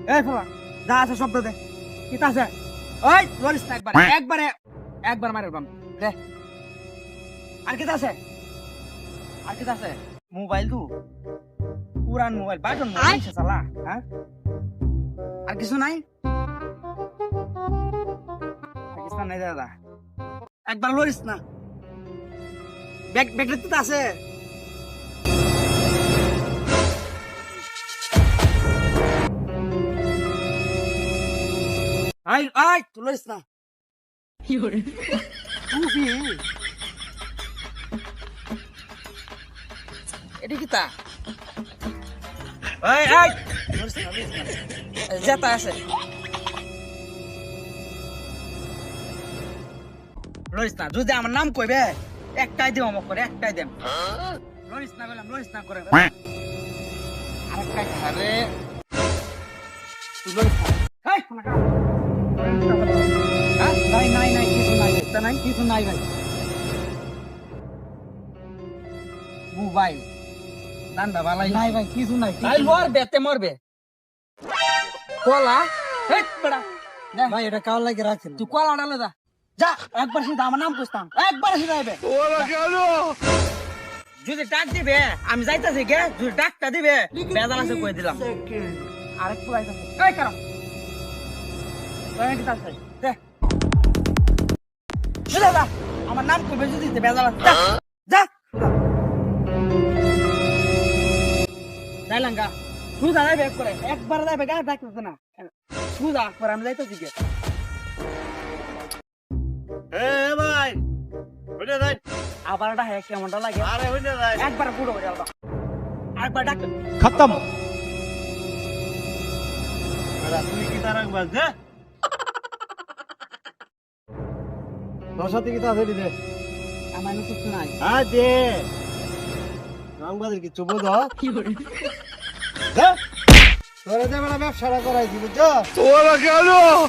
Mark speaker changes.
Speaker 1: এই ফলা যা আছে শব্দ দে কি আছে ওই লরিস না একবার মারে বাম দে আর কি আছে মোবাইল তু পুরান মোবাইল বাটন মোবাইল সে সালা হ্যাঁ আর কিছু নাই দাদা একবার লরিস না ব্যাগ তো আছে আই তুই লরিস না এটা কি তা যেটা আছে লরিস না যদি আমার নাম কইবে একটাই দেব আমাকে করে একটাই দেব লরিস না বললাম লরিস না করে আরেকটাই আরে তুই লরিস না এই নাই কিছু নাই ভাই মোবাইল দান্দা বালাই নাই ভাই কিছু নাই তাই মরবে তে মরবে কলা হেট বড়া ভাই এটা কাল লাগে রাখছেন তুই কলা ডালে যা যা একবার সিধা আমার নাম কইতাম একবার সিধা আইবে ওলা কেন যদি ডাক দিবে আমি যাইতাছি গে যদি ডাকটা দিবে বেজাল আছে কই দিলাম আরেক পুরাই আছে এই কারণ ওই কি তাছে দে যা আমার নাম কইবে যদি বেজাল আছে যা যাইলাঙ্গা সুদা যাইবে করে একবার যাইবে গা ডাকতেছ না সুদা করে আমি যাইতাছি গে
Speaker 2: এ ভাই ওইটা যাই
Speaker 1: আবার এটা হ্যাঁ কেমনটা লাগে
Speaker 2: আরে ওইটা যাই
Speaker 1: একবার পুরো হয়ে গেল একবার ডাক
Speaker 3: खत्म
Speaker 2: আরে তুই কি তারাক বাজ দে তোর সাথে কি তা ধরি দে
Speaker 1: আমার কিছু নাই
Speaker 2: আ দে রংবাদের কি চুপ দাও
Speaker 1: কি করে
Speaker 2: দে তোরা দে বড় ব্যবসাটা করাই দিবি তো
Speaker 3: ओला क्या